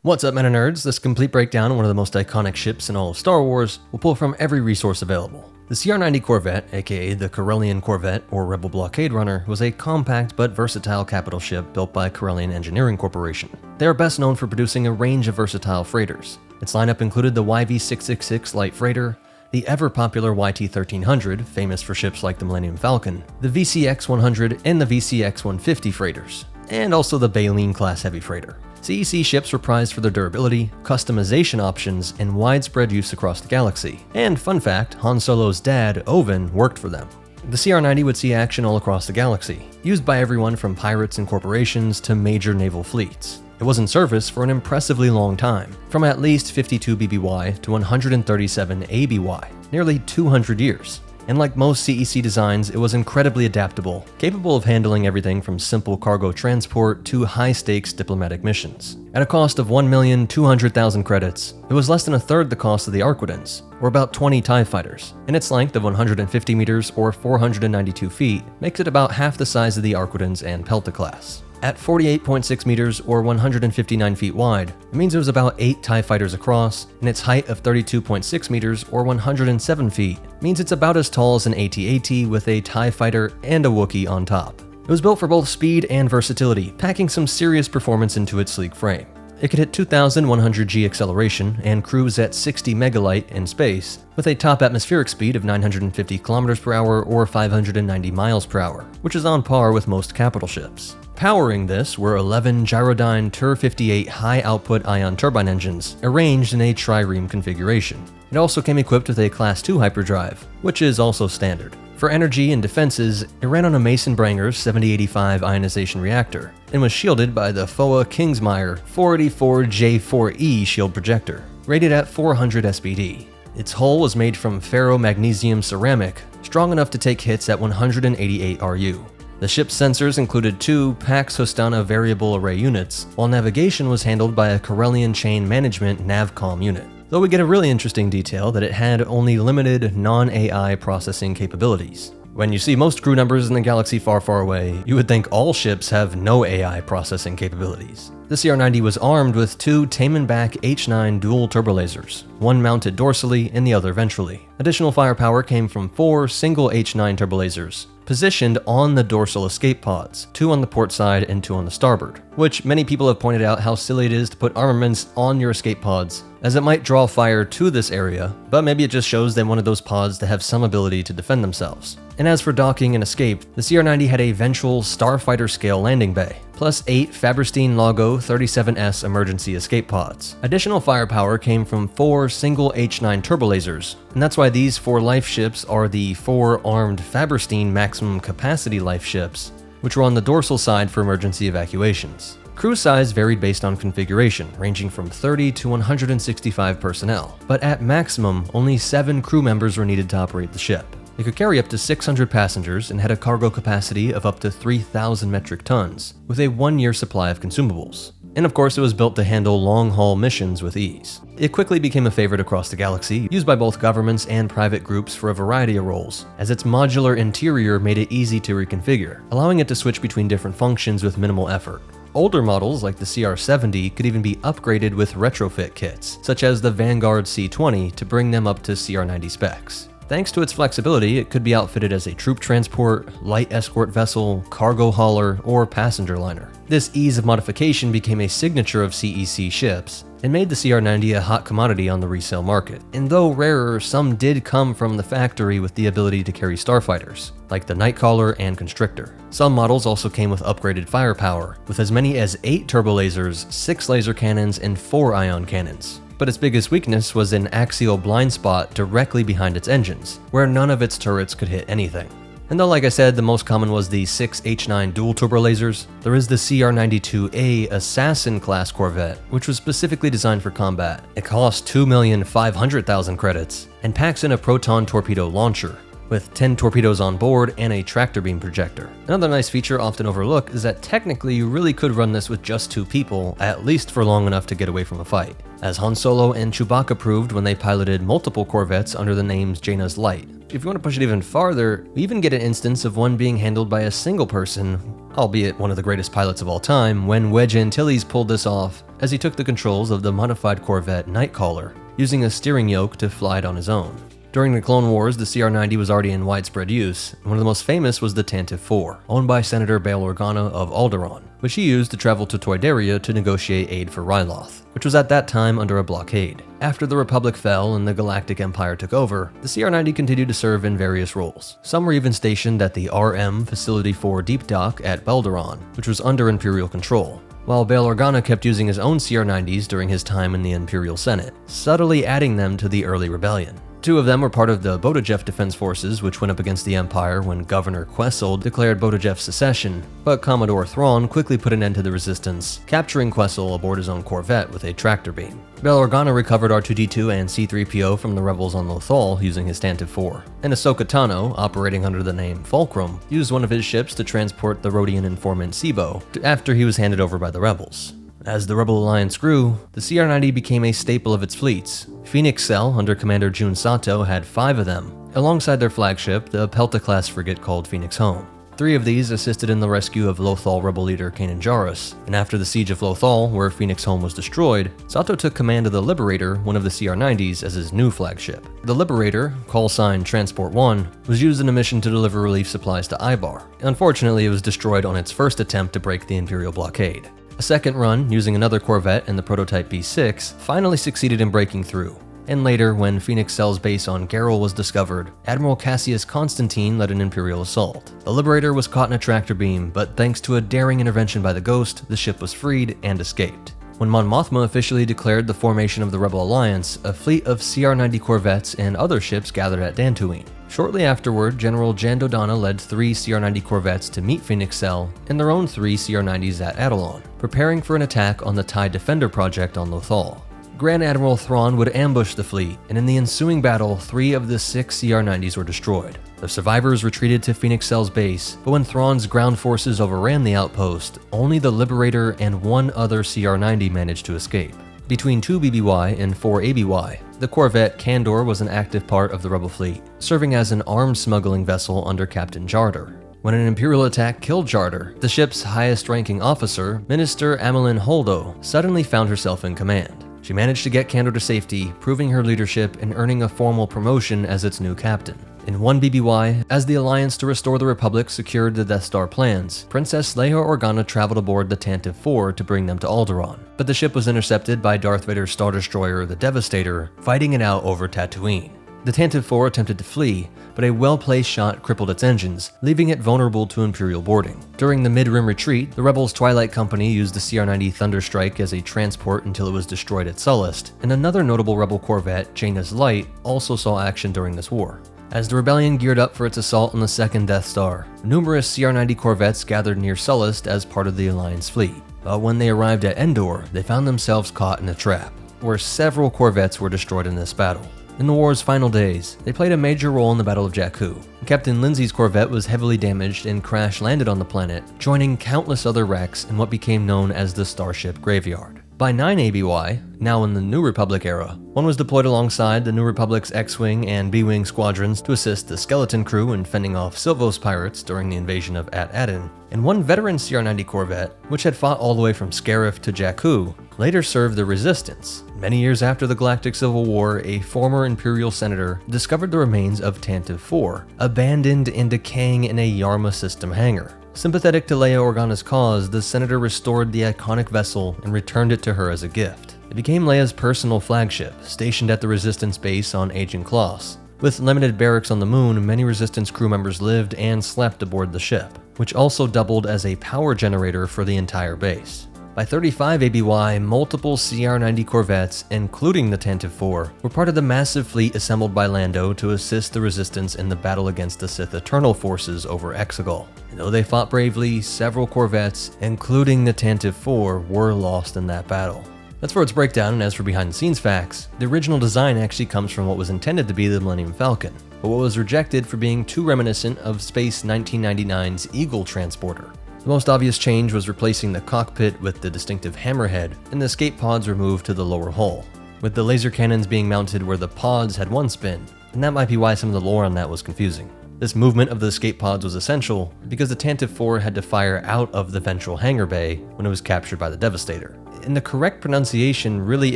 What's up, Meta Nerds? This complete breakdown of one of the most iconic ships in all of Star Wars will pull from every resource available. The CR90 Corvette, aka the Corellian Corvette or Rebel Blockade Runner, was a compact but versatile capital ship built by Corellian Engineering Corporation. They are best known for producing a range of versatile freighters. Its lineup included the YV-666 light freighter, the ever-popular YT-1300, famous for ships like the Millennium Falcon, the VCX-100 and the VCX-150 freighters, and also the Baleen-class heavy freighter. CEC ships were prized for their durability, customization options, and widespread use across the galaxy. And fun fact, Han Solo's dad, Owen, worked for them. The CR90 would see action all across the galaxy, used by everyone from pirates and corporations to major naval fleets. It was in service for an impressively long time, from at least 52 BBY to 137 ABY, nearly 200 years. And like most CEC designs, it was incredibly adaptable, capable of handling everything from simple cargo transport to high-stakes diplomatic missions. At a cost of 1,200,000 credits, it was less than a third the cost of the Arquitans, or about 20 TIE fighters, and its length of 150 meters or 492 feet makes it about half the size of the Arquitans and Pelta class. At 48.6 meters or 159 feet wide, it means it was about 8 TIE fighters across, and its height of 32.6 meters or 107 feet means it's about as tall as an AT-AT with a TIE fighter and a Wookiee on top. It was built for both speed and versatility, packing some serious performance into its sleek frame. It could hit 2,100 G acceleration and cruise at 60 megalight in space, with a top atmospheric speed of 950 kilometers per hour or 590 miles per hour, which is on par with most capital ships. Powering this were 11 Gyrodyne TUR-58 high-output ion turbine engines, arranged in a trireme configuration. It also came equipped with a Class II hyperdrive, which is also standard. For energy and defenses, it ran on a Mason Branger's 7085 ionization reactor, and was shielded by the FOA Kingsmire 484J4E shield projector, rated at 400 SPD. Its hull was made from ferromagnesium ceramic, strong enough to take hits at 188 RU. The ship's sensors included 2 Pax Hostana variable array units, while navigation was handled by a Corellian chain management Navcom unit. Though we get a really interesting detail that it had only limited non-AI processing capabilities. When you see most crew numbers in the galaxy far, far away, you would think all ships have no AI processing capabilities. The CR90 was armed with 2 Tamanbak H9 dual turbolasers, one mounted dorsally and the other ventrally. Additional firepower came from 4 single H9 turbolasers, positioned on the dorsal escape pods, 2 on the port side and 2 on the starboard, which many people have pointed out how silly it is to put armaments on your escape pods, as it might draw fire to this area, but maybe it just shows they wanted those pods to have some ability to defend themselves. And as for docking and escape, the CR90 had a ventral starfighter scale landing bay, plus 8 Faberstein Logo 37S emergency escape pods. Additional firepower came from 4 single H9 turbolasers, and that's why these 4 life ships are the 4 armed Faberstein maximum capacity life ships, which were on the dorsal side for emergency evacuations. Crew size varied based on configuration, ranging from 30 to 165 personnel, but at maximum, only 7 crew members were needed to operate the ship. It could carry up to 600 passengers and had a cargo capacity of up to 3,000 metric tons, with a 1-year supply of consumables. And of course, it was built to handle long-haul missions with ease. It quickly became a favorite across the galaxy, used by both governments and private groups for a variety of roles, as its modular interior made it easy to reconfigure, allowing it to switch between different functions with minimal effort. Older models, like the CR90, could even be upgraded with retrofit kits, such as the Vanguard C20, to bring them up to CR90 specs. Thanks to its flexibility, it could be outfitted as a troop transport, light escort vessel, cargo hauler, or passenger liner. This ease of modification became a signature of CEC ships, and made the CR90 a hot commodity on the resale market. And though rarer, some did come from the factory with the ability to carry starfighters, like the Nightcaller and Constrictor. Some models also came with upgraded firepower, with as many as 8 turbolasers, 6 laser cannons, and 4 ion cannons. But its biggest weakness was an axial blind spot directly behind its engines, where none of its turrets could hit anything. And though, like I said, the most common was the 6 H9 dual turbolasers, there is the CR92A Assassin class Corvette, which was specifically designed for combat. It costs 2,500,000 credits, and packs in a proton torpedo launcher, with 10 torpedoes on board and a tractor beam projector. Another nice feature often overlooked is that technically you really could run this with just 2 people, at least for long enough to get away from a fight, as Han Solo and Chewbacca proved when they piloted multiple Corvettes under the names Jaina's Light, If you want to push it even farther, we even get an instance of one being handled by a single person, albeit one of the greatest pilots of all time, when Wedge Antilles pulled this off as he took the controls of the modified Corvette Nightcaller, using a steering yoke to fly it on his own. During the Clone Wars, the CR90 was already in widespread use, and one of the most famous was the Tantive IV, owned by Senator Bail Organa of Alderaan, which he used to travel to Toydaria to negotiate aid for Ryloth, which was at that time under a blockade. After the Republic fell and the Galactic Empire took over, the CR90 continued to serve in various roles. Some were even stationed at the RM Facility 4 Deep Dock at Belderon, which was under Imperial control, while Bail Organa kept using his own CR90s during his time in the Imperial Senate, subtly adding them to the early rebellion. Two of them were part of the Botejef Defense Forces, which went up against the Empire when Governor Quesel declared Botejef's secession, but Commodore Thrawn quickly put an end to the resistance, capturing Quesel aboard his own Corvette with a tractor beam. Bail Organa recovered R2-D2 and C-3PO from the rebels on Lothal using his Tantive IV, and Ahsoka Tano, operating under the name Fulcrum, used one of his ships to transport the Rodian informant Sibo after he was handed over by the rebels. As the Rebel Alliance grew, the CR90 became a staple of its fleets. Phoenix Cell, under Commander Jun Sato, had 5 of them, alongside their flagship, the Pelta-class frigate called Phoenix Home. 3 of these assisted in the rescue of Lothal rebel leader Kanan Jarrus, and after the siege of Lothal, where Phoenix Home was destroyed, Sato took command of the Liberator, one of the CR90s, as his new flagship. The Liberator, call sign Transport 1, was used in a mission to deliver relief supplies to Ibar. Unfortunately, it was destroyed on its first attempt to break the Imperial blockade. A second run, using another Corvette and the prototype B6, finally succeeded in breaking through. And later, when Phoenix Cell's base on Garrel was discovered, Admiral Cassius Constantine led an Imperial assault. The Liberator was caught in a tractor beam, but thanks to a daring intervention by the Ghost, the ship was freed and escaped. When Mon Mothma officially declared the formation of the Rebel Alliance, a fleet of CR90 Corvettes and other ships gathered at Dantooine. Shortly afterward, General Jan Dodonna led 3 CR90 Corvettes to meet Phoenix Cell and their own 3 CR90s at Atollon, preparing for an attack on the TIE Defender project on Lothal. Grand Admiral Thrawn would ambush the fleet, and in the ensuing battle, 3 of the 6 CR90s were destroyed. The survivors retreated to Phoenix Cell's base, but when Thrawn's ground forces overran the outpost, only the Liberator and 1 other CR90 managed to escape. Between 2 BBY and 4 ABY, the Corvette Candor was an active part of the Rebel fleet, serving as an arms smuggling vessel under Captain Jarder. When an Imperial attack killed Jarder, the ship's highest-ranking officer, Minister Amelin Holdo, suddenly found herself in command. She managed to get Candor to safety, proving her leadership and earning a formal promotion as its new captain. In 1 BBY, as the Alliance to Restore the Republic secured the Death Star plans, Princess Leia Organa traveled aboard the Tantive IV to bring them to Alderaan. But the ship was intercepted by Darth Vader's Star Destroyer, the Devastator, fighting it out over Tatooine. The Tantive IV attempted to flee, but a well-placed shot crippled its engines, leaving it vulnerable to Imperial boarding. During the mid-rim retreat, the Rebels' Twilight Company used the CR90 Thunderstrike as a transport until it was destroyed at Sullust, and another notable Rebel Corvette, Jaina's Light, also saw action during this war. As the rebellion geared up for its assault on the second Death Star, numerous CR90 Corvettes gathered near Sullust as part of the Alliance fleet. But when they arrived at Endor, they found themselves caught in a trap, where several Corvettes were destroyed in this battle. In the war's final days, they played a major role in the Battle of Jakku. Captain Lindsay's Corvette was heavily damaged and crash-landed on the planet, joining countless other wrecks in what became known as the Starship Graveyard. By 9 ABY, now in the New Republic era, one was deployed alongside the New Republic's X-Wing and B-Wing squadrons to assist the Skeleton Crew in fending off Silvos pirates during the invasion of At Adin, and one veteran CR90 Corvette, which had fought all the way from Scarif to Jakku, later served the Resistance. Many years after the Galactic Civil War, a former Imperial senator discovered the remains of Tantive IV, abandoned and decaying in a Yarma system hangar. Sympathetic to Leia Organa's cause, the senator restored the iconic vessel and returned it to her as a gift. It became Leia's personal flagship, stationed at the Resistance base on Agent Kloss. With limited barracks on the moon, many Resistance crew members lived and slept aboard the ship, which also doubled as a power generator for the entire base. By 35 ABY, multiple CR90 Corvettes, including the Tantive IV, were part of the massive fleet assembled by Lando to assist the Resistance in the battle against the Sith Eternal forces over Exegol. And though they fought bravely, several Corvettes, including the Tantive IV, were lost in that battle. That's for its breakdown, and as for behind-the-scenes facts, the original design actually comes from what was intended to be the Millennium Falcon, but what was rejected for being too reminiscent of Space 1999's Eagle transporter. The most obvious change was replacing the cockpit with the distinctive hammerhead, and the escape pods were moved to the lower hull, with the laser cannons being mounted where the pods had once been. and that might be why some of the lore on that was confusing. This movement of the escape pods was essential because the Tantive IV had to fire out of the ventral hangar bay when it was captured by the Devastator. And the correct pronunciation really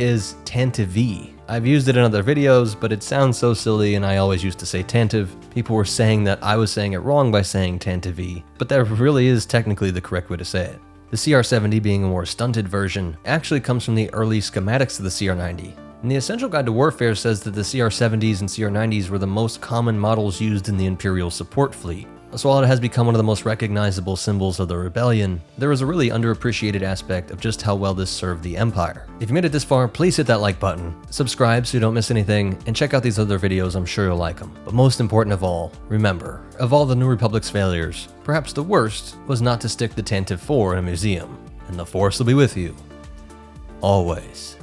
is Tantive V. I've used it in other videos, but it sounds so silly and I always used to say Tantive. People were saying that I was saying it wrong by saying Tantive V, but that really is technically the correct way to say it. The CR70, being a more stunted version, actually comes from the early schematics of the CR90. And the Essential Guide to Warfare says that the CR70s and CR90s were the most common models used in the Imperial support fleet. So while it has become one of the most recognizable symbols of the rebellion, there is a really underappreciated aspect of just how well this served the Empire. If you made it this far, please hit that like button, subscribe so you don't miss anything, and check out these other videos, I'm sure you'll like them. But most important of all, remember, of all the New Republic's failures, perhaps the worst was not to stick the Tantive IV in a museum, and the Force will be with you, always.